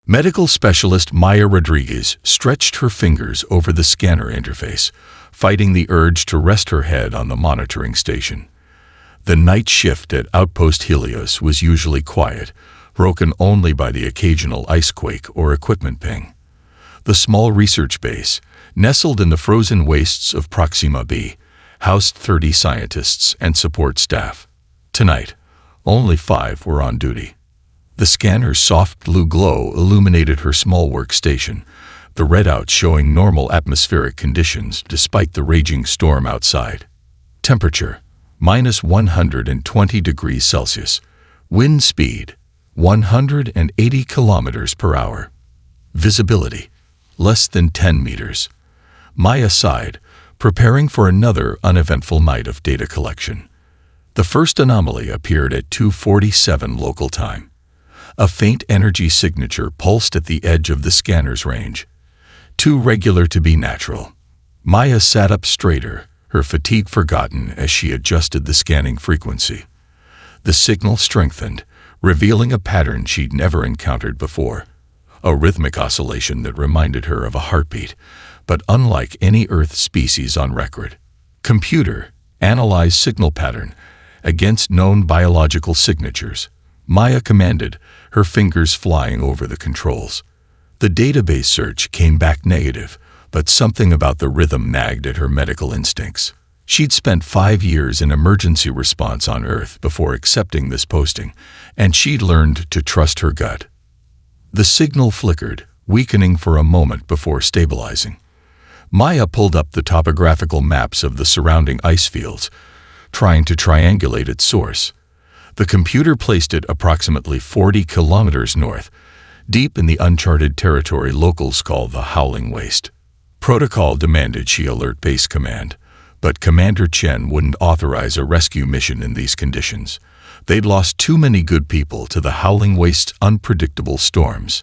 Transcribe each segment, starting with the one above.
Medical specialist Maya Rodriguez stretched her fingers over the scanner interface, fighting the urge to rest her head on the monitoring station. The night shift at Outpost Helios was usually quiet, broken only by the occasional icequake or equipment ping. The small research base, nestled in the frozen wastes of Proxima B, housed 30 scientists and support staff. Tonight, only 5 were on duty. The scanner's soft blue glow illuminated her small workstation, the readout showing normal atmospheric conditions despite the raging storm outside. Temperature, minus 120 degrees Celsius. Wind speed, 180 kilometers per hour. Visibility, less than 10 meters. Maya sighed, preparing for another uneventful night of data collection. The first anomaly appeared at 2:47 local time. A faint energy signature pulsed at the edge of the scanner's range. Too regular to be natural. Maya sat up straighter, her fatigue forgotten as she adjusted the scanning frequency. The signal strengthened, revealing a pattern she'd never encountered before. A rhythmic oscillation that reminded her of a heartbeat, but unlike any Earth species on record. Computer, analyze signal pattern against known biological signatures, Maya commanded, her fingers flying over the controls. The database search came back negative, but something about the rhythm nagged at her medical instincts. She'd spent 5 years in emergency response on Earth before accepting this posting, and she'd learned to trust her gut. The signal flickered, weakening for a moment before stabilizing. Maya pulled up the topographical maps of the surrounding ice fields, trying to triangulate its source. The computer placed it approximately 40 kilometers north, deep in the uncharted territory locals call the Howling Waste. Protocol demanded she alert Base Command, but Commander Chen wouldn't authorize a rescue mission in these conditions. They'd lost too many good people to the Howling Waste's unpredictable storms.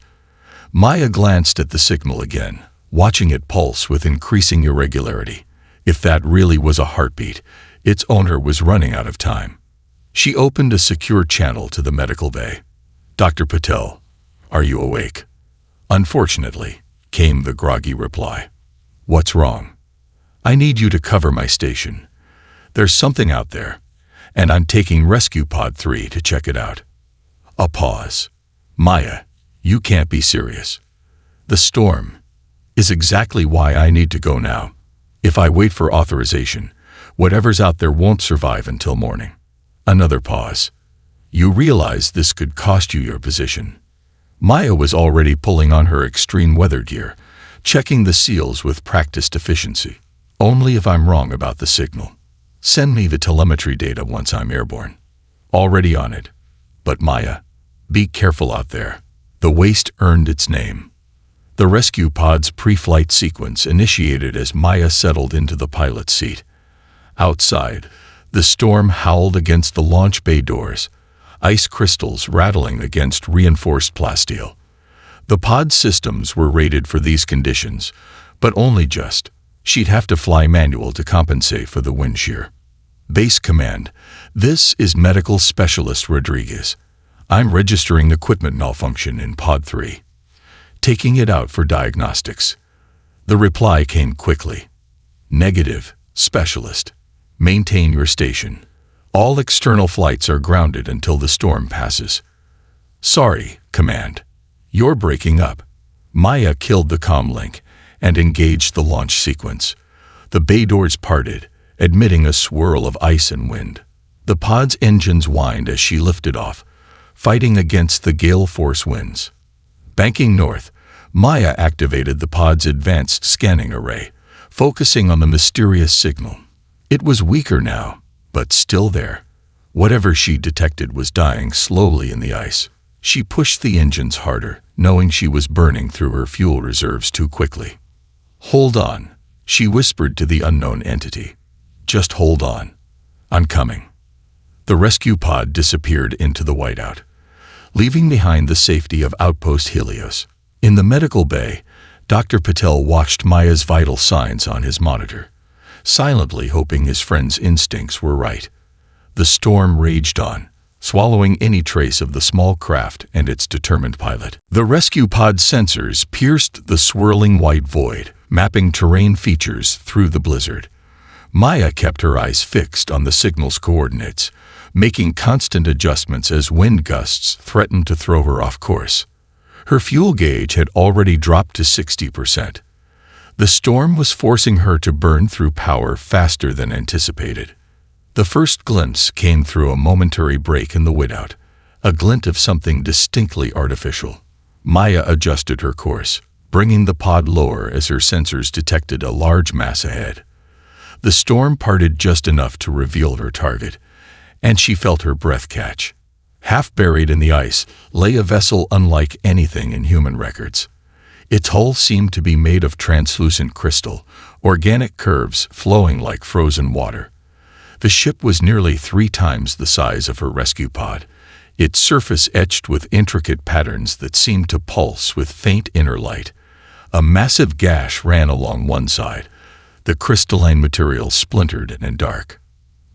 Maya glanced at the signal again, watching it pulse with increasing irregularity. If that really was a heartbeat, its owner was running out of time. She opened a secure channel to the medical bay. "Dr. Patel, are you awake?" "Unfortunately," came the groggy reply. "What's wrong?" "I need you to cover my station. There's something out there, and I'm taking Rescue Pod 3 to check it out." A pause. "Maya, you can't be serious. The storm is exactly why I need to go now. If I wait for authorization, whatever's out there won't survive until morning." Another pause. "You realize this could cost you your position." Maya was already pulling on her extreme weather gear, checking the seals with practiced efficiency. "Only if I'm wrong about the signal. Send me the telemetry data once I'm airborne." "Already on it. But Maya, be careful out there." The waste earned its name. The rescue pod's pre-flight sequence initiated as Maya settled into the pilot's seat. Outside, the storm howled against the launch bay doors, ice crystals rattling against reinforced plasteel. The pod's systems were rated for these conditions, but only just. She'd have to fly manual to compensate for the wind shear. "Base Command, this is Medical Specialist Rodriguez. I'm registering equipment malfunction in Pod 3. Taking it out for diagnostics." The reply came quickly. "Negative, Specialist. Maintain your station. All external flights are grounded until the storm passes." "Sorry, Command. You're breaking up." Maya killed the comm link and engaged the launch sequence. The bay doors parted, admitting a swirl of ice and wind. The pod's engines whined as she lifted off, fighting against the gale force winds. Banking north, Maya activated the pod's advanced scanning array, focusing on the mysterious signal. It was weaker now, but still there. Whatever she detected was dying slowly in the ice. She pushed the engines harder, knowing she was burning through her fuel reserves too quickly. "Hold on," she whispered to the unknown entity. "Just hold on. I'm coming." The rescue pod disappeared into the whiteout, leaving behind the safety of Outpost Helios. In the medical bay, Dr. Patel watched Maya's vital signs on his monitor, silently hoping his friend's instincts were right. The storm raged on, swallowing any trace of the small craft and its determined pilot. The rescue pod's sensors pierced the swirling white void, mapping terrain features through the blizzard. Maya kept her eyes fixed on the signal's coordinates, making constant adjustments as wind gusts threatened to throw her off course. Her fuel gauge had already dropped to 60%. The storm was forcing her to burn through power faster than anticipated. The first glimpse came through a momentary break in the whiteout, a glint of something distinctly artificial. Maya adjusted her course, bringing the pod lower as her sensors detected a large mass ahead. The storm parted just enough to reveal her target, and she felt her breath catch. Half buried in the ice lay a vessel unlike anything in human records. Its hull seemed to be made of translucent crystal, organic curves flowing like frozen water. The ship was nearly 3 times the size of her rescue pod, its surface etched with intricate patterns that seemed to pulse with faint inner light. A massive gash ran along one side, the crystalline material splintered and dark.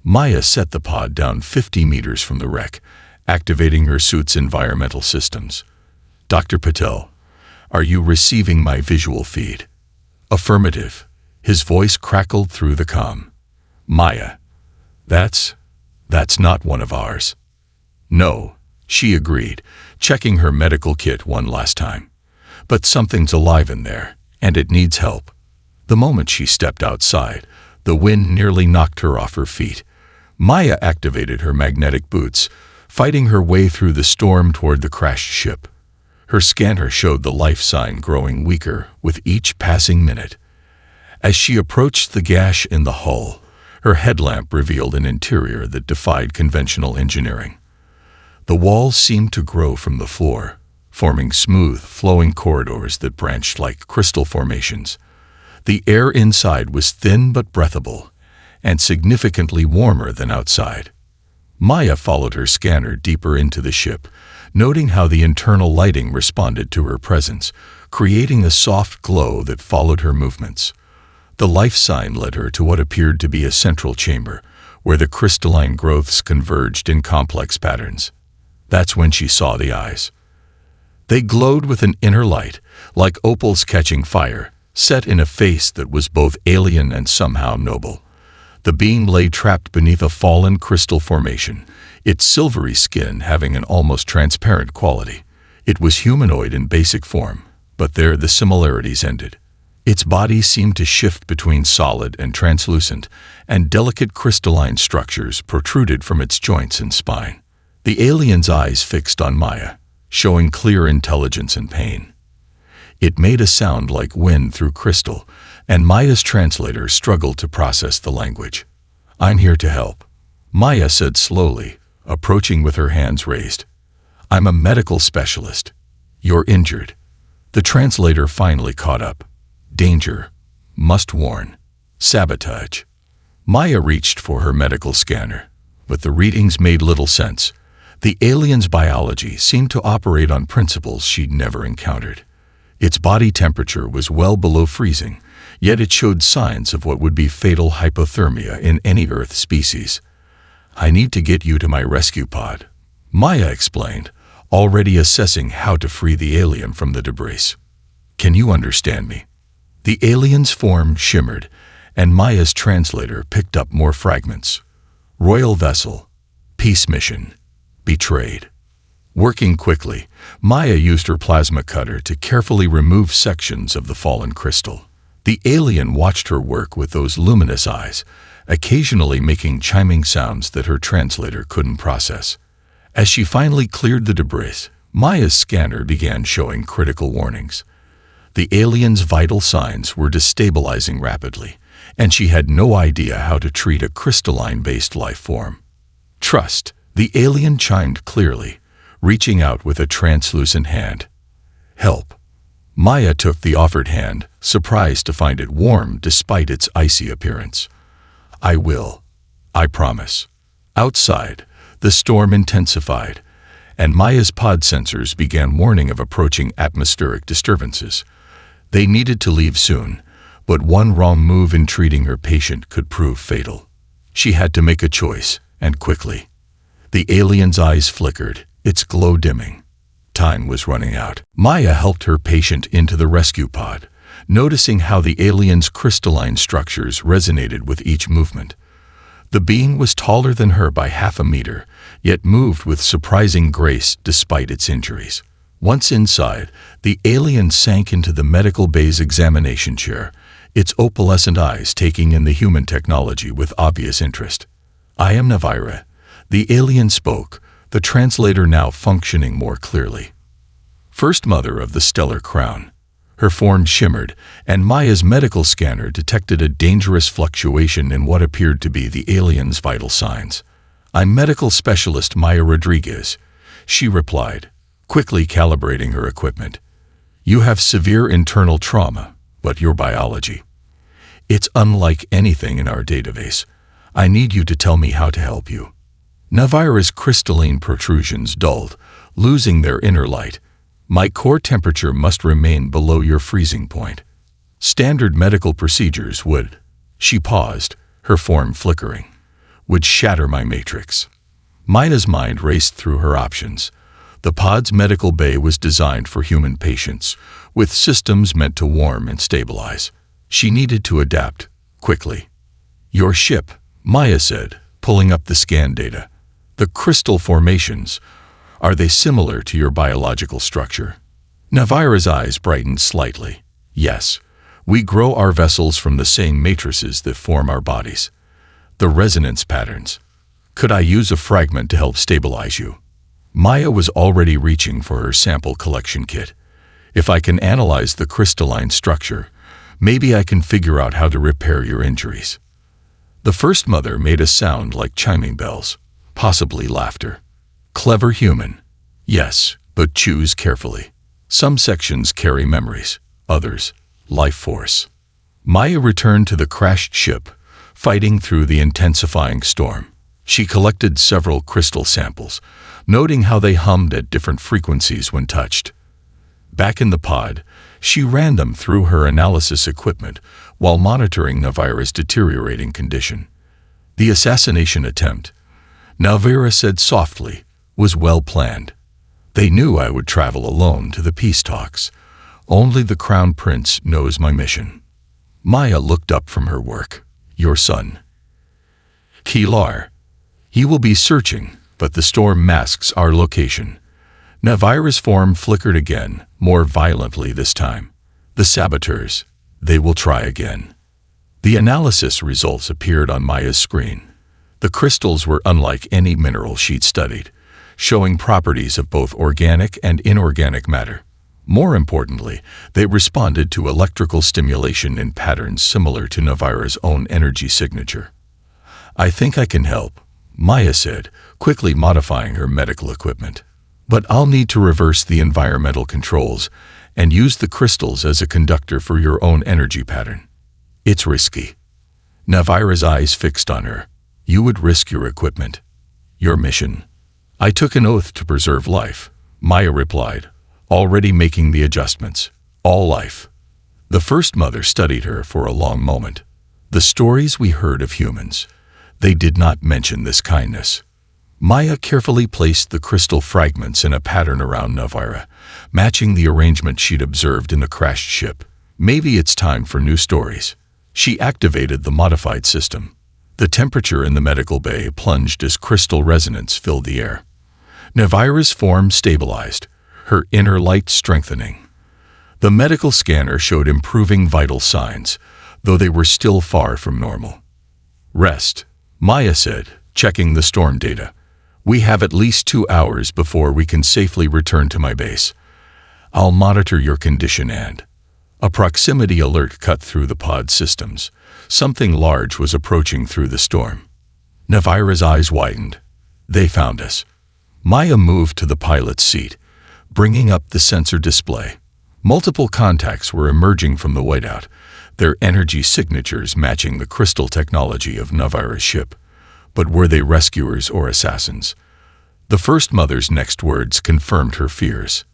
Maya set the pod down 50 meters from the wreck, activating her suit's environmental systems. "Dr. Patel, are you receiving my visual feed?" "Affirmative." His voice crackled through the comm. "Maya, that's not one of ours." "No," she agreed, checking her medical kit one last time. "But something's alive in there, and it needs help." The moment she stepped outside, the wind nearly knocked her off her feet. Maya activated her magnetic boots, fighting her way through the storm toward the crashed ship. Her scanner showed the life sign growing weaker with each passing minute. As she approached the gash in the hull, her headlamp revealed an interior that defied conventional engineering. The walls seemed to grow from the floor, forming smooth, flowing corridors that branched like crystal formations. The air inside was thin but breathable, and significantly warmer than outside. Maya followed her scanner deeper into the ship, noting how the internal lighting responded to her presence, creating a soft glow that followed her movements. The life sign led her to what appeared to be a central chamber, where the crystalline growths converged in complex patterns. That's when she saw the eyes. They glowed with an inner light, like opals catching fire, set in a face that was both alien and somehow noble. The being lay trapped beneath a fallen crystal formation, its silvery skin having an almost transparent quality. It was humanoid in basic form, but there the similarities ended. Its body seemed to shift between solid and translucent, and delicate crystalline structures protruded from its joints and spine. The alien's eyes fixed on Maya, showing clear intelligence and pain. It made a sound like wind through crystal, and Maya's translator struggled to process the language. "I'm here to help," Maya said slowly, approaching with her hands raised. "I'm a medical specialist. You're injured." The translator finally caught up. "Danger. Must warn. Sabotage." Maya reached for her medical scanner, but the readings made little sense. The alien's biology seemed to operate on principles she'd never encountered. Its body temperature was well below freezing, yet it showed signs of what would be fatal hypothermia in any Earth species. "I need to get you to my rescue pod," Maya explained, already assessing how to free the alien from the debris. "Can you understand me?" The alien's form shimmered, and Maya's translator picked up more fragments. "Royal vessel. Peace mission. Betrayed." Working quickly, Maya used her plasma cutter to carefully remove sections of the fallen crystal. The alien watched her work with those luminous eyes, occasionally making chiming sounds that her translator couldn't process. As she finally cleared the debris, Maya's scanner began showing critical warnings. The alien's vital signs were destabilizing rapidly, and she had no idea how to treat a crystalline-based life form. "Trust," the alien chimed clearly, reaching out with a translucent hand. "Help." Maya took the offered hand, surprised to find it warm despite its icy appearance. "I will. I promise." Outside, the storm intensified, and Maya's pod sensors began warning of approaching atmospheric disturbances. They needed to leave soon, but one wrong move in treating her patient could prove fatal. She had to make a choice, and quickly. The alien's eyes flickered, its glow dimming. Time was running out. Maya helped her patient into the rescue pod, noticing how the alien's crystalline structures resonated with each movement. The being was taller than her by half a meter, yet moved with surprising grace despite its injuries. Once inside, the alien sank into the medical bay's examination chair, its opalescent eyes taking in the human technology with obvious interest. "I am Navira," the alien spoke, the translator now functioning more clearly. First mother of the stellar crown. Her form shimmered, and Maya's medical scanner detected a dangerous fluctuation in what appeared to be the alien's vital signs. "I'm medical specialist Maya Rodriguez," she replied, quickly calibrating her equipment. "You have severe internal trauma, but your biology. It's unlike anything in our database. I need you to tell me how to help you." Navira's crystalline protrusions dulled, losing their inner light. "My core temperature must remain below your freezing point. Standard medical procedures would," she paused, her form flickering, "would shatter my matrix." Maya's mind raced through her options. The pod's medical bay was designed for human patients, with systems meant to warm and stabilize. She needed to adapt, quickly. "Your ship," Maya said, pulling up the scan data. "The crystal formations, are they similar to your biological structure?" Navira's eyes brightened slightly. "Yes, we grow our vessels from the same matrices that form our bodies. The resonance patterns. Could I use a fragment to help stabilize you?" Maya was already reaching for her sample collection kit. "If I can analyze the crystalline structure, maybe I can figure out how to repair your injuries." The first mother made a sound like chiming bells, possibly laughter. "Clever human. Yes, but choose carefully. Some sections carry memories, others, life force." Maya returned to the crashed ship, fighting through the intensifying storm. She collected several crystal samples, noting how they hummed at different frequencies when touched. Back in the pod, she ran them through her analysis equipment while monitoring Navira's deteriorating condition. "The assassination attempt," Navira said softly, "was well planned. They knew I would travel alone to the peace talks. Only the Crown Prince knows my mission." Maya looked up from her work. "Your son, Kilar. He will be searching, but the storm masks our location." Navira's form flickered again, more violently this time. "The saboteurs. They will try again." The analysis results appeared on Maya's screen. The crystals were unlike any mineral she'd studied, showing properties of both organic and inorganic matter. More importantly, they responded to electrical stimulation in patterns similar to Navira's own energy signature. "I think I can help," Maya said, quickly modifying her medical equipment. "But I'll need to reverse the environmental controls and use the crystals as a conductor for your own energy pattern." "It's risky." Navira's eyes fixed on her. "You would risk your equipment, your mission." "I took an oath to preserve life," Maya replied, already making the adjustments. "All life." The first mother studied her for a long moment. "The stories we heard of humans, they did not mention this kindness." Maya carefully placed the crystal fragments in a pattern around Navira, matching the arrangement she'd observed in the crashed ship. "Maybe it's time for new stories." She activated the modified system. The temperature in the medical bay plunged as crystal resonance filled the air. Navira's form stabilized, her inner light strengthening. The medical scanner showed improving vital signs, though they were still far from normal. "Rest," Maya said, checking the storm data. "We have at least 2 hours before we can safely return to my base. I'll monitor your condition and—" A proximity alert cut through the pod systems. Something large was approaching through the storm. Navira's eyes widened. "They found us." Maya moved to the pilot's seat, bringing up the sensor display. Multiple contacts were emerging from the whiteout, their energy signatures matching the crystal technology of Navira's ship. But were they rescuers or assassins? The first mother's next words confirmed her fears.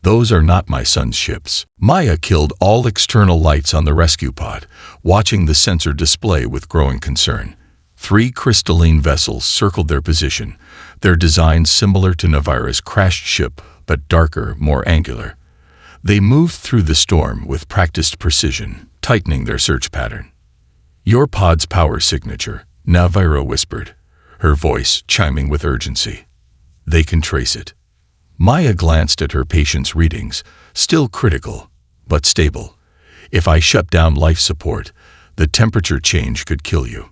"Those are not my son's ships." Maya killed all external lights on the rescue pod, watching the sensor display with growing concern. 3 crystalline vessels circled their position, their design similar to Navira's crashed ship, but darker, more angular. They moved through the storm with practiced precision, tightening their search pattern. "Your pod's power signature," Navira whispered, her voice chiming with urgency. "They can trace it." Maya glanced at her patient's readings, still critical, but stable. "If I shut down life support, the temperature change could kill you.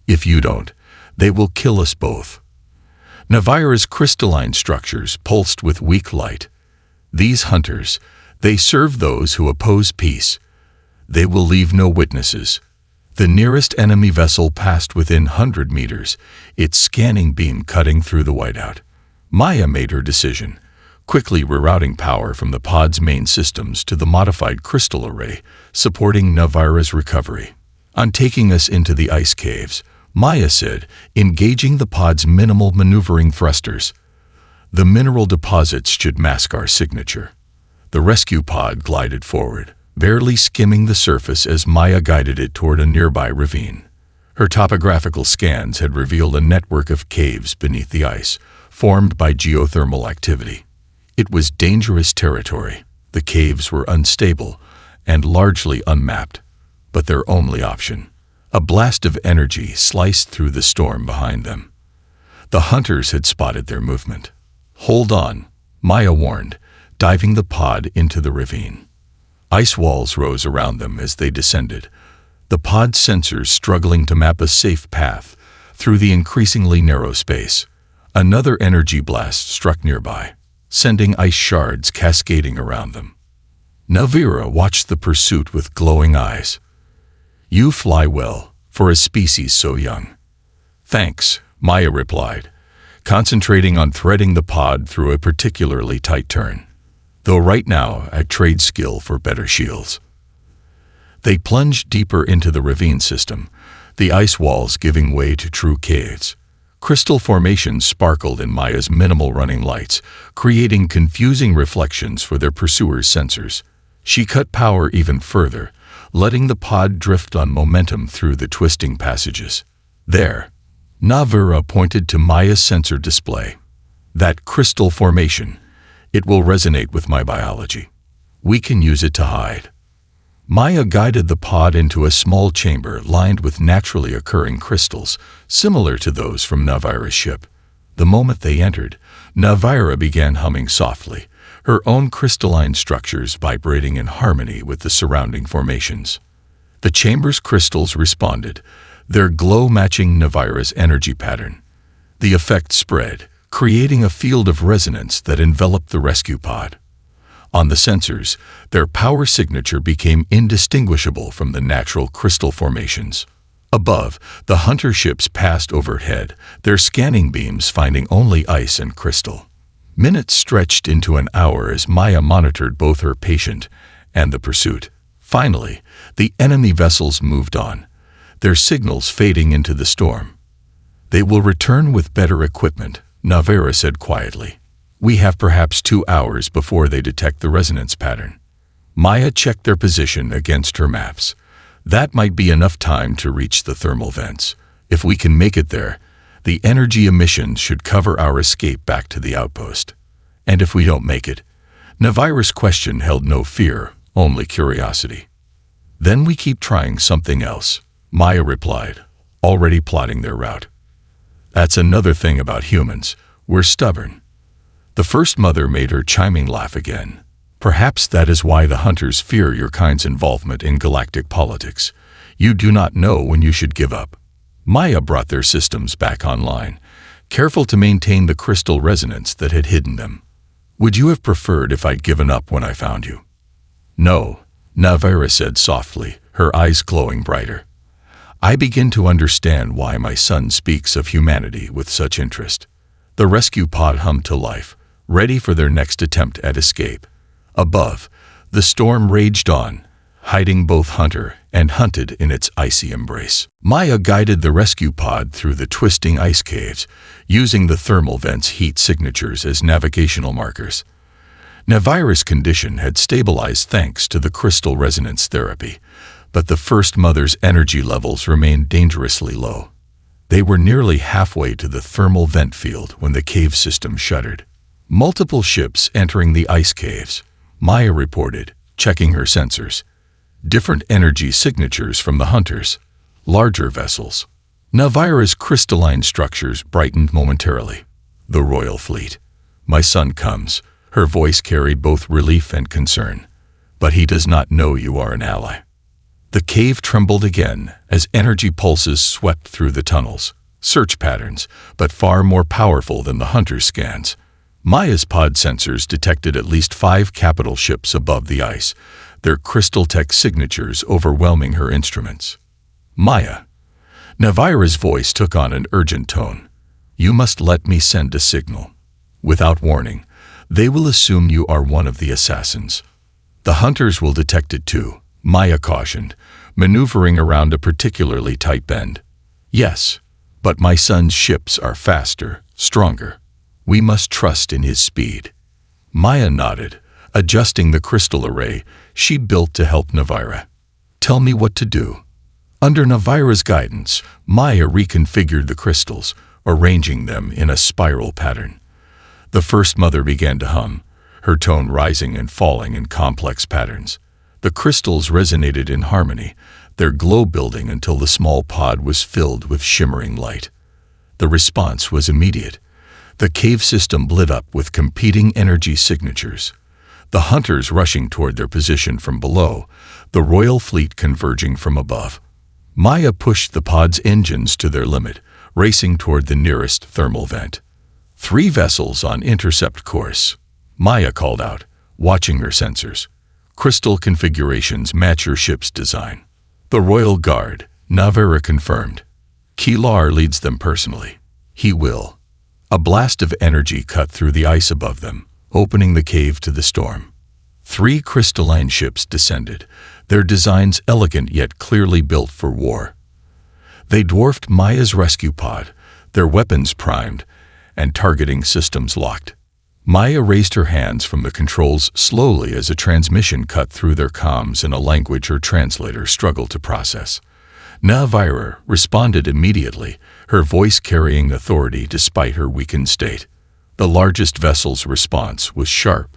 If you don't, they will kill us both." Navira's crystalline structures pulsed with weak light. "These hunters, they serve those who oppose peace. They will leave no witnesses." The nearest enemy vessel passed within 100 meters, its scanning beam cutting through the whiteout. Maya made her decision, quickly rerouting power from the pod's main systems to the modified crystal array, supporting Navira's recovery. "On taking us into the ice caves," Maya said, engaging the pod's minimal maneuvering thrusters. "The mineral deposits should mask our signature." The rescue pod glided forward, barely skimming the surface as Maya guided it toward a nearby ravine. Her topographical scans had revealed a network of caves beneath the ice, formed by geothermal activity. It was dangerous territory. The caves were unstable and largely unmapped, but their only option. A blast of energy sliced through the storm behind them. The hunters had spotted their movement. "Hold on," Maya warned, diving the pod into the ravine. Ice walls rose around them as they descended, the pod sensors struggling to map a safe path through the increasingly narrow space. Another energy blast struck nearby, sending ice shards cascading around them. Navira watched the pursuit with glowing eyes. "You fly well, for a species so young." "Thanks," Maya replied, concentrating on threading the pod through a particularly tight turn. "Though right now I trade skill for better shields." They plunged deeper into the ravine system, the ice walls giving way to true caves. Crystal formations sparkled in Maya's minimal running lights, creating confusing reflections for their pursuers' sensors. She cut power even further, letting the pod drift on momentum through the twisting passages. "There," Navira pointed to Maya's sensor display. "That crystal formation. It will resonate with my biology. We can use it to hide." Maya guided the pod into a small chamber lined with naturally occurring crystals, similar to those from Navira's ship. The moment they entered, Navira began humming softly, her own crystalline structures vibrating in harmony with the surrounding formations. The chamber's crystals responded, their glow matching Navira's energy pattern. The effect spread, creating a field of resonance that enveloped the rescue pod. On the sensors, their power signature became indistinguishable from the natural crystal formations. Above, the hunter ships passed overhead, their scanning beams finding only ice and crystal. Minutes stretched into an hour as Maya monitored both her patient and the pursuit. Finally, the enemy vessels moved on, their signals fading into the storm. "They will return with better equipment," Navira said quietly. "We have perhaps 2 hours before they detect the resonance pattern." Maya checked their position against her maps. "That might be enough time to reach the thermal vents. If we can make it there, the energy emissions should cover our escape back to the outpost. And if we don't make it?" Navira's question held no fear, only curiosity. "Then we keep trying something else," Maya replied, already plotting their route. "That's another thing about humans. We're stubborn." The First Mother made her chiming laugh again. "Perhaps that is why the hunters fear your kind's involvement in galactic politics. You do not know when you should give up." Maya brought their systems back online, careful to maintain the crystal resonance that had hidden them. "Would you have preferred if I'd given up when I found you?" "No," Navira said softly, her eyes glowing brighter. "I begin to understand why my son speaks of humanity with such interest." The rescue pod hummed to life, ready for their next attempt at escape. Above, the storm raged on, hiding both hunter and hunted in its icy embrace. Maya guided the rescue pod through the twisting ice caves, using the thermal vents' heat signatures as navigational markers. Navira's condition had stabilized thanks to the crystal resonance therapy, but the First Mother's energy levels remained dangerously low. They were nearly halfway to the thermal vent field when the cave system shuddered. Multiple ships entering the ice caves, Maya reported, checking her sensors. Different energy signatures from the hunters. Larger vessels. Navira's crystalline structures brightened momentarily. The royal fleet. My son comes. Her voice carried both relief and concern. But he does not know you are an ally. The cave trembled again as energy pulses swept through the tunnels. Search patterns, but far more powerful than the hunter's scans. Maya's pod sensors detected at least 5 capital ships above the ice, their crystal tech signatures overwhelming her instruments. Maya. Navira's voice took on an urgent tone. You must let me send a signal. Without warning, they will assume you are one of the assassins. The hunters will detect it too, Maya cautioned, maneuvering around a particularly tight bend. Yes, but my son's ships are faster, stronger. We must trust in his speed. Maya nodded, adjusting the crystal array she built to help Navira. Tell me what to do. Under Navira's guidance, Maya reconfigured the crystals, arranging them in a spiral pattern. The First Mother began to hum, her tone rising and falling in complex patterns. The crystals resonated in harmony, their glow building until the small pod was filled with shimmering light. The response was immediate. The cave system lit up with competing energy signatures. The hunters rushing toward their position from below, the royal fleet converging from above. Maya pushed the pod's engines to their limit, racing toward the nearest thermal vent. 3 vessels on intercept course, Maya called out, watching her sensors. Crystal configurations match your ship's design. The Royal Guard, Navira confirmed. Kilar leads them personally. He will. A blast of energy cut through the ice above them, opening the cave to the storm. 3 crystalline ships descended, their designs elegant yet clearly built for war. They dwarfed Maya's rescue pod, their weapons primed, and targeting systems locked. Maya raised her hands from the controls slowly as a transmission cut through their comms in a language her translator struggled to process. Navira responded immediately, her voice carrying authority despite her weakened state. The largest vessel's response was sharp,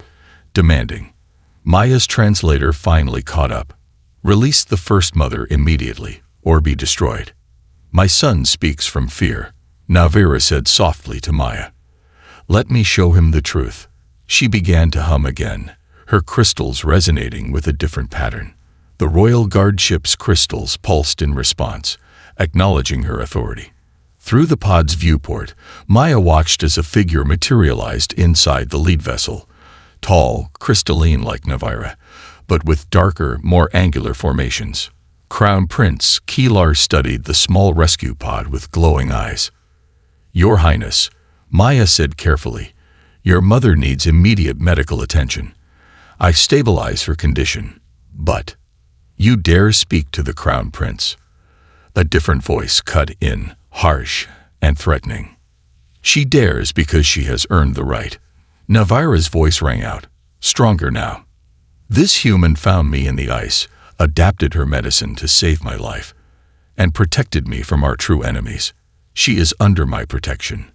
demanding. Maya's translator finally caught up. Release the First Mother immediately, or be destroyed. My son speaks from fear, Navira said softly to Maya. Let me show him the truth. She began to hum again, her crystals resonating with a different pattern. The Royal Guard ship's crystals pulsed in response, acknowledging her authority. Through the pod's viewport, Maya watched as a figure materialized inside the lead vessel. Tall, crystalline like Navira, but with darker, more angular formations. Crown Prince Kilar studied the small rescue pod with glowing eyes. Your Highness, Maya said carefully, your mother needs immediate medical attention. I stabilize her condition, but you dare speak to the Crown Prince. A different voice cut in, harsh and threatening. She dares because she has earned the right. Navira's voice rang out, stronger now. This human found me in the ice, adapted her medicine to save my life, and protected me from our true enemies. She is under my protection.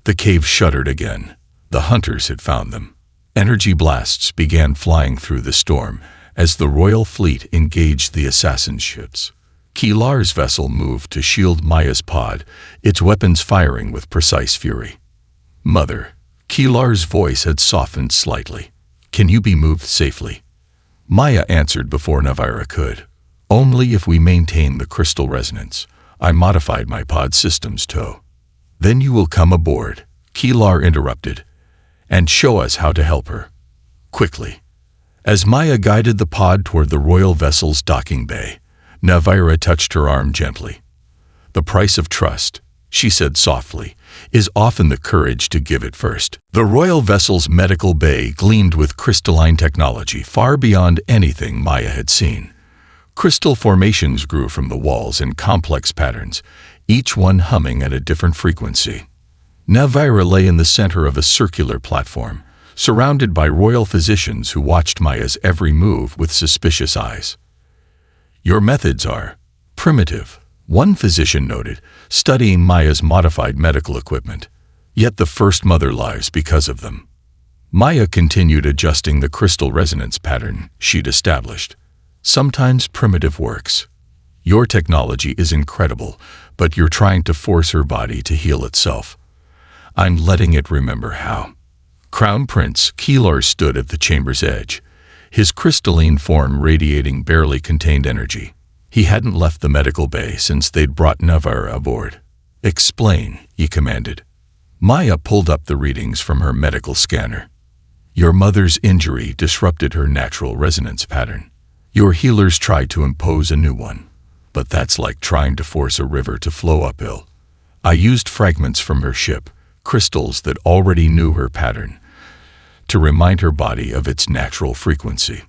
The cave shuddered again. The hunters had found them. Energy blasts began flying through the storm as the royal fleet engaged the assassin ships. Kilar's vessel moved to shield Maya's pod, its weapons firing with precise fury. Mother, Kilar's voice had softened slightly. Can you be moved safely? Maya answered before Navira could. Only if we maintain the crystal resonance. I modified my pod system's toe. Then you will come aboard, Kilar interrupted, and show us how to help her. Quickly. As Maya guided the pod toward the royal vessel's docking bay, Navira touched her arm gently. The price of trust, she said softly, is often the courage to give it first. The royal vessel's medical bay gleamed with crystalline technology far beyond anything Maya had seen. Crystal formations grew from the walls in complex patterns, each one humming at a different frequency. Navira lay in the center of a circular platform, surrounded by royal physicians who watched Maya's every move with suspicious eyes. Your methods are primitive, One physician noted, studying Maya's modified medical equipment. Yet the first mother lives because of them. Maya continued adjusting the crystal resonance pattern she'd established. Sometimes primitive works. Your technology is incredible, but you're trying to force her body to heal itself. I'm letting it remember how. Crown Prince Keelar stood at the chamber's edge, his crystalline form radiating barely contained energy. He hadn't left the medical bay since they'd brought Navara aboard. "Explain," he commanded. Maya pulled up the readings from her medical scanner. "Your mother's injury disrupted her natural resonance pattern. Your healers tried to impose a new one, but that's like trying to force a river to flow uphill. I used fragments from her ship, crystals that already knew her pattern, to remind her body of its natural frequency."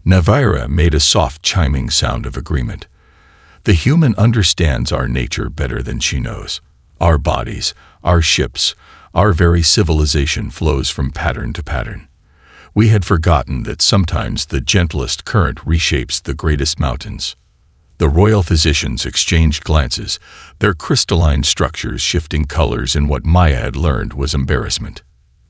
Navira made a soft chiming sound of agreement. "The human understands our nature better than she knows. Our bodies, our ships, our very civilization flows from pattern to pattern. We had forgotten that sometimes the gentlest current reshapes the greatest mountains." The royal physicians exchanged glances, their crystalline structures shifting colors in what Maya had learned was embarrassment.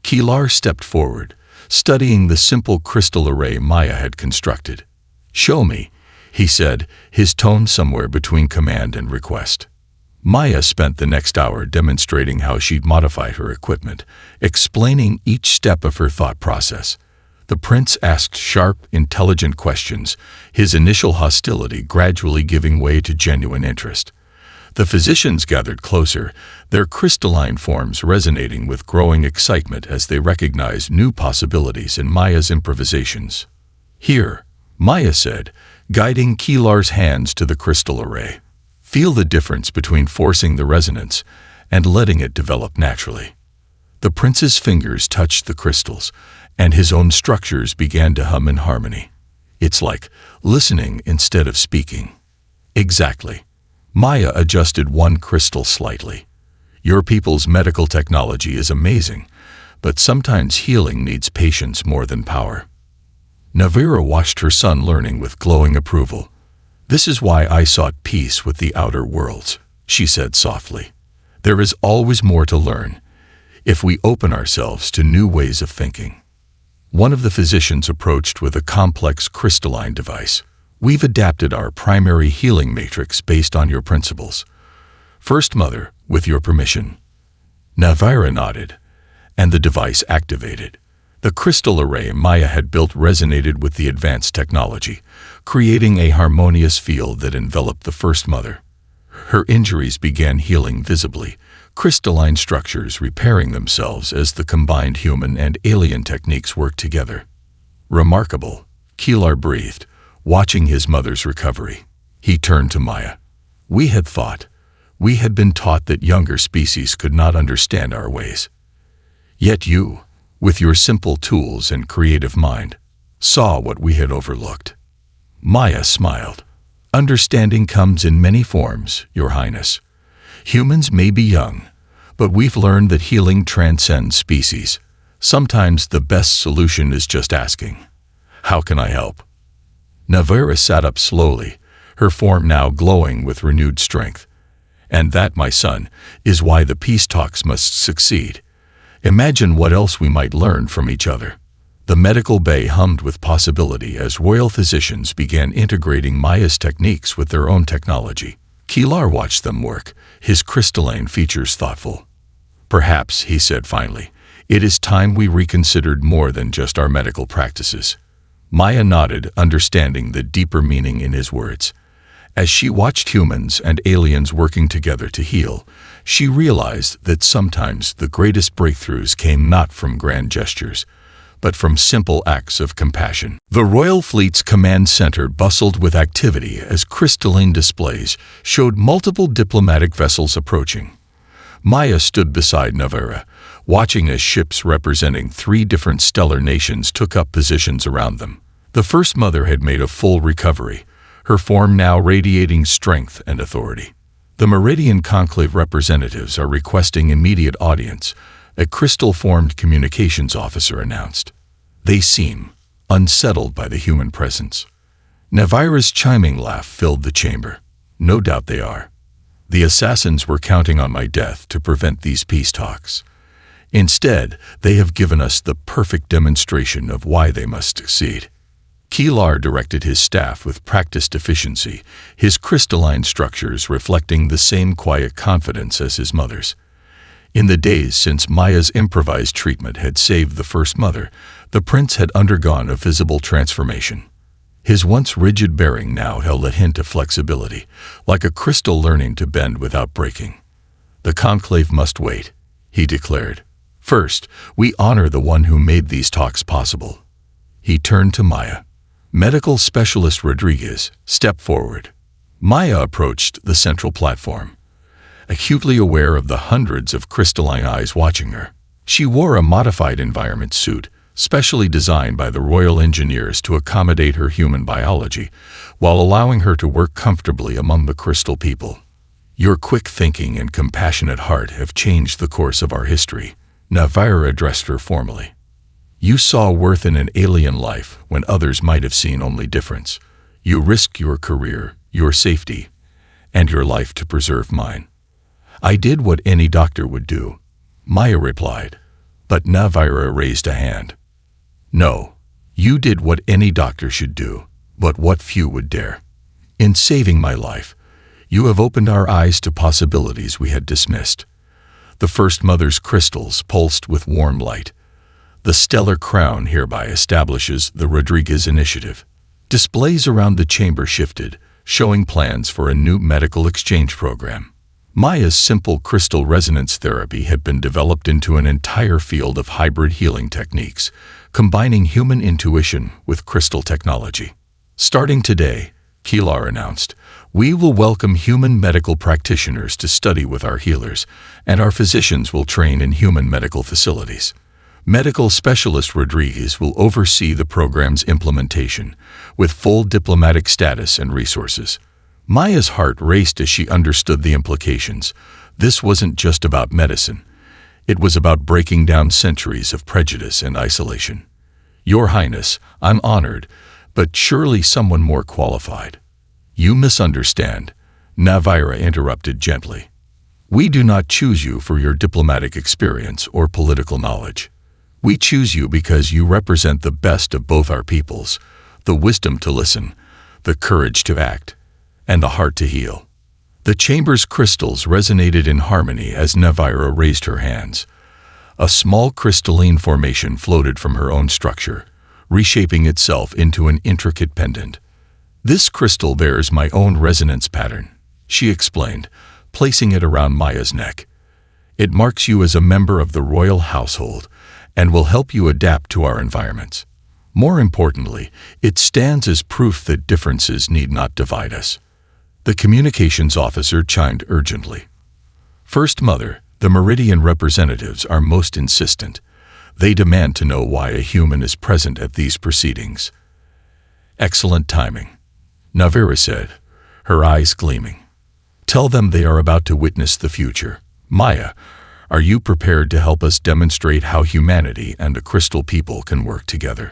Keelar stepped forward, studying the simple crystal array Maya had constructed. "Show me," he said, his tone somewhere between command and request. Maya spent the next hour demonstrating how she'd modified her equipment, explaining each step of her thought process. The prince asked sharp, intelligent questions, his initial hostility gradually giving way to genuine interest. The physicians gathered closer, their crystalline forms resonating with growing excitement as they recognized new possibilities in Maya's improvisations. "Here," Maya said, guiding Keelar's hands to the crystal array. "Feel the difference between forcing the resonance and letting it develop naturally." The prince's fingers touched the crystals, and his own structures began to hum in harmony. "It's like listening instead of speaking." "Exactly." Maya adjusted one crystal slightly. "Your people's medical technology is amazing, but sometimes healing needs patience more than power." Navira watched her son learning with glowing approval. "This is why I sought peace with the outer worlds," she said softly. "There is always more to learn, if we open ourselves to new ways of thinking." One of the physicians approached with a complex crystalline device. "We've adapted our primary healing matrix based on your principles. First Mother, with your permission." Navira nodded, and the device activated. The crystal array Maya had built resonated with the advanced technology, creating a harmonious field that enveloped the First Mother. Her injuries began healing visibly, crystalline structures repairing themselves as the combined human and alien techniques worked together. "Remarkable," Keelar breathed, watching his mother's recovery. He turned to Maya. We had been taught that younger species could not understand our ways. Yet you, with your simple tools and creative mind, saw what we had overlooked." Maya smiled. "Understanding comes in many forms, Your Highness. Humans may be young, but we've learned that healing transcends species. Sometimes the best solution is just asking, 'How can I help?'" Navira sat up slowly, her form now glowing with renewed strength. "And that, my son, is why the peace talks must succeed. Imagine what else we might learn from each other." The medical bay hummed with possibility as royal physicians began integrating Maya's techniques with their own technology. Keelar watched them work, his crystalline features thoughtful. "Perhaps," he said finally, "it is time we reconsidered more than just our medical practices." Maya nodded, understanding the deeper meaning in his words. As she watched humans and aliens working together to heal, she realized that sometimes the greatest breakthroughs came not from grand gestures, but from simple acts of compassion. The Royal Fleet's command center bustled with activity as crystalline displays showed multiple diplomatic vessels approaching. Maya stood beside Navira, watching as ships representing 3 different stellar nations took up positions around them. The First Mother had made a full recovery, her form now radiating strength and authority. "The Meridian Conclave representatives are requesting immediate audience," a crystal-formed communications officer announced. "They seem unsettled by the human presence." Navira's chiming laugh filled the chamber. No doubt they are. The assassins were counting on my death to prevent these peace talks. Instead, they have given us the perfect demonstration of why they must succeed. Kilar directed his staff with practiced efficiency, his crystalline structures reflecting the same quiet confidence as his mother's. In the days since Maya's improvised treatment had saved the First Mother, the prince had undergone a visible transformation. His once rigid bearing now held a hint of flexibility, like a crystal learning to bend without breaking. "The conclave must wait," he declared. "First, we honor the one who made these talks possible." He turned to Maya. "Medical Specialist Rodriguez, step forward." Maya approached the central platform, acutely aware of the hundreds of crystalline eyes watching her. She wore a modified environment suit, specially designed by the royal engineers to accommodate her human biology, while allowing her to work comfortably among the crystal people. "Your quick thinking and compassionate heart have changed the course of our history," Navira addressed her formally. "You saw worth in an alien life when others might have seen only difference. You risked your career, your safety, and your life to preserve mine." "I did what any doctor would do," Maya replied, but Navira raised a hand. "No, you did what any doctor should do, but what few would dare. In saving my life, you have opened our eyes to possibilities we had dismissed." The First Mother's crystals pulsed with warm light. "The stellar crown hereby establishes the Rodriguez Initiative." Displays around the chamber shifted, showing plans for a new medical exchange program. Maya's simple crystal resonance therapy had been developed into an entire field of hybrid healing techniques, combining human intuition with crystal technology. "Starting today," Kilar announced, "we will welcome human medical practitioners to study with our healers, and our physicians will train in human medical facilities. Medical Specialist Rodriguez will oversee the program's implementation, with full diplomatic status and resources." Maya's heart raced as she understood the implications. This wasn't just about medicine. It was about breaking down centuries of prejudice and isolation. "Your Highness, I'm honored, but surely someone more qualified." "You misunderstand," Navira interrupted gently. "We do not choose you for your diplomatic experience or political knowledge. We choose you because you represent the best of both our peoples, the wisdom to listen, the courage to act, and the heart to heal." The chamber's crystals resonated in harmony as Navira raised her hands. A small crystalline formation floated from her own structure, reshaping itself into an intricate pendant. "This crystal bears my own resonance pattern," she explained, placing it around Maya's neck. "It marks you as a member of the royal household and will help you adapt to our environments. More importantly, it stands as proof that differences need not divide us." The communications officer chimed urgently. "First Mother, the Meridian representatives are most insistent. They demand to know why a human is present at these proceedings." "Excellent timing," Navira said, her eyes gleaming. "Tell them they are about to witness the future. Maya, are you prepared to help us demonstrate how humanity and the crystal people can work together?"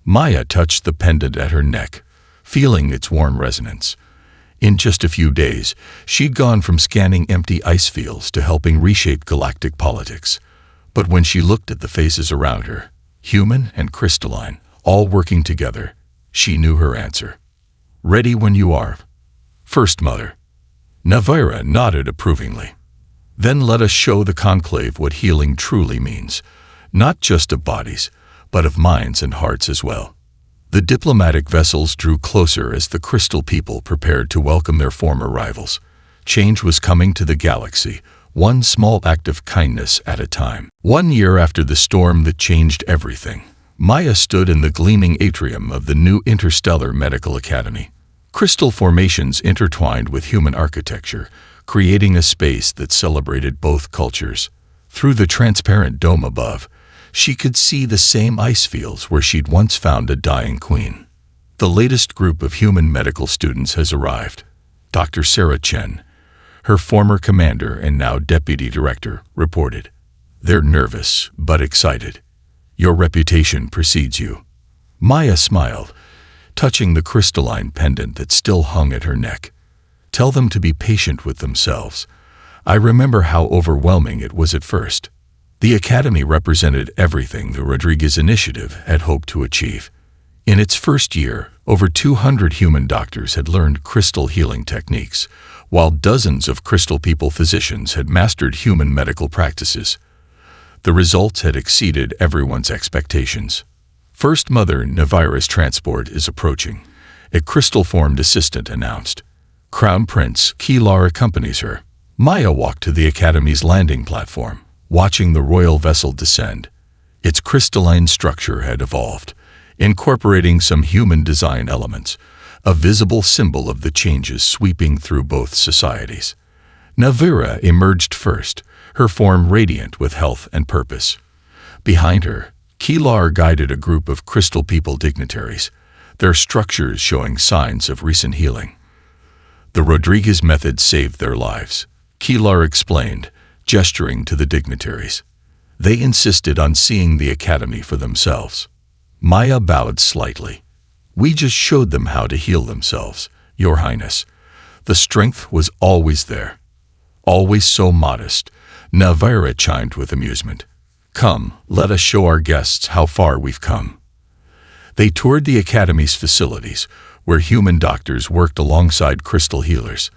Maya touched the pendant at her neck, feeling its warm resonance. In just a few days, she'd gone from scanning empty ice fields to helping reshape galactic politics. But when she looked at the faces around her, human and crystalline, all working together, she knew her answer. "Ready when you are, First Mother." Navira nodded approvingly. "Then let us show the conclave what healing truly means, not just of bodies, but of minds and hearts as well." The diplomatic vessels drew closer as the crystal people prepared to welcome their former rivals. Change was coming to the galaxy, one small act of kindness at a time. 1 year after the storm that changed everything, Maya stood in the gleaming atrium of the new Interstellar Medical Academy. Crystal formations intertwined with human architecture, creating a space that celebrated both cultures. Through the transparent dome above, she could see the same ice fields where she'd once found a dying queen. The latest group of human medical students has arrived. Dr. Sarah Chen, her former commander and now deputy director, reported. "They're nervous, but excited. Your reputation precedes you." Maya smiled, touching the crystalline pendant that still hung at her neck. Tell them to be patient with themselves. I remember how overwhelming it was at first. The Academy represented everything the Rodriguez Initiative had hoped to achieve. In its first year, over 200 human doctors had learned crystal healing techniques, while dozens of crystal people physicians had mastered human medical practices. The results had exceeded everyone's expectations. First Mother Navira's transport is approaching, a crystal-formed assistant announced. Crown Prince Kilar accompanies her. Maya walked to the Academy's landing platform, watching the royal vessel descend. Its crystalline structure had evolved, incorporating some human design elements, a visible symbol of the changes sweeping through both societies. Navira emerged first, her form radiant with health and purpose. Behind her, Kilar guided a group of crystal people dignitaries, their structures showing signs of recent healing. The Rodriguez method saved their lives, Kilar explained, gesturing to the dignitaries. They insisted on seeing the Academy for themselves. Maya bowed slightly. We just showed them how to heal themselves, Your Highness. The strength was always there. Always so modest, Navira chimed with amusement. Come, let us show our guests how far we've come. They toured the Academy's facilities, where human doctors worked alongside crystal healers.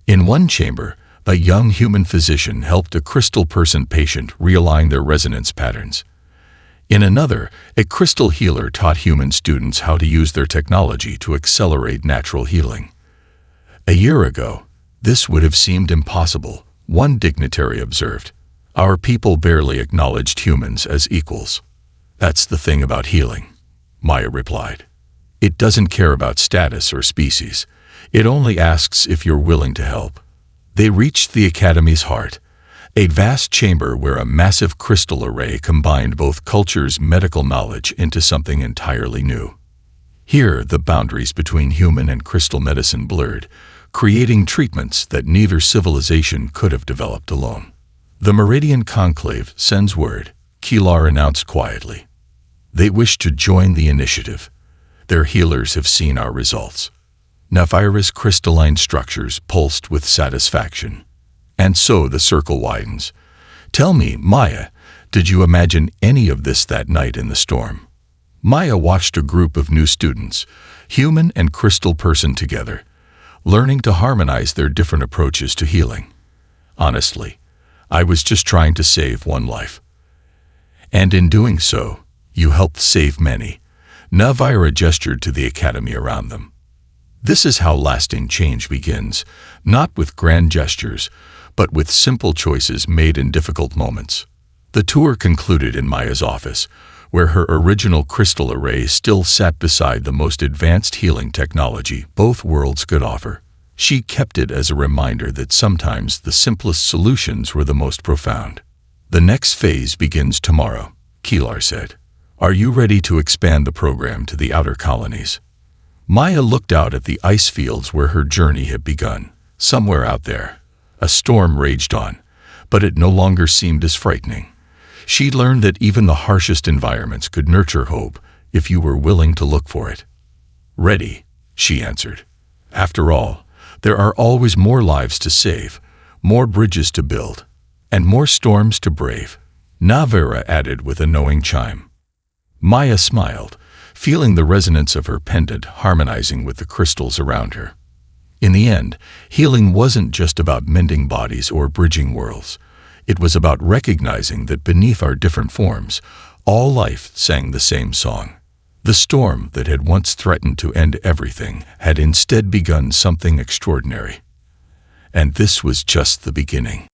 In one chamber, a young human physician helped a crystal person patient realign their resonance patterns. In another, a crystal healer taught human students how to use their technology to accelerate natural healing. A year ago, this would have seemed impossible, one dignitary observed. Our people barely acknowledged humans as equals. That's the thing about healing, Maya replied. It doesn't care about status or species. It only asks if you're willing to help. They reached the Academy's heart, a vast chamber where a massive crystal array combined both cultures' medical knowledge into something entirely new. Here, the boundaries between human and crystal medicine blurred, creating treatments that neither civilization could have developed alone. The Meridian Conclave sends word, Kilar announced quietly. They wish to join the initiative. Their healers have seen our results. Navira's crystalline structures pulsed with satisfaction. And so the circle widens. Tell me, Maya, did you imagine any of this that night in the storm? Maya watched a group of new students, human and crystal person together, learning to harmonize their different approaches to healing. Honestly, I was just trying to save one life. And in doing so, you helped save many. Navira gestured to the Academy around them. This is how lasting change begins, not with grand gestures, but with simple choices made in difficult moments. The tour concluded in Maya's office, where her original crystal array still sat beside the most advanced healing technology both worlds could offer. She kept it as a reminder that sometimes the simplest solutions were the most profound. The next phase begins tomorrow, Kilar said. Are you ready to expand the program to the outer colonies? Maya looked out at the ice fields where her journey had begun. Somewhere out there, a storm raged on, but it no longer seemed as frightening. She learned that even the harshest environments could nurture hope if you were willing to look for it. Ready, she answered. After all, there are always more lives to save, more bridges to build, and more storms to brave, Navira added with a knowing chime. Maya smiled, feeling the resonance of her pendant harmonizing with the crystals around her. In the end, healing wasn't just about mending bodies or bridging worlds. It was about recognizing that beneath our different forms, all life sang the same song. The storm that had once threatened to end everything had instead begun something extraordinary. And this was just the beginning.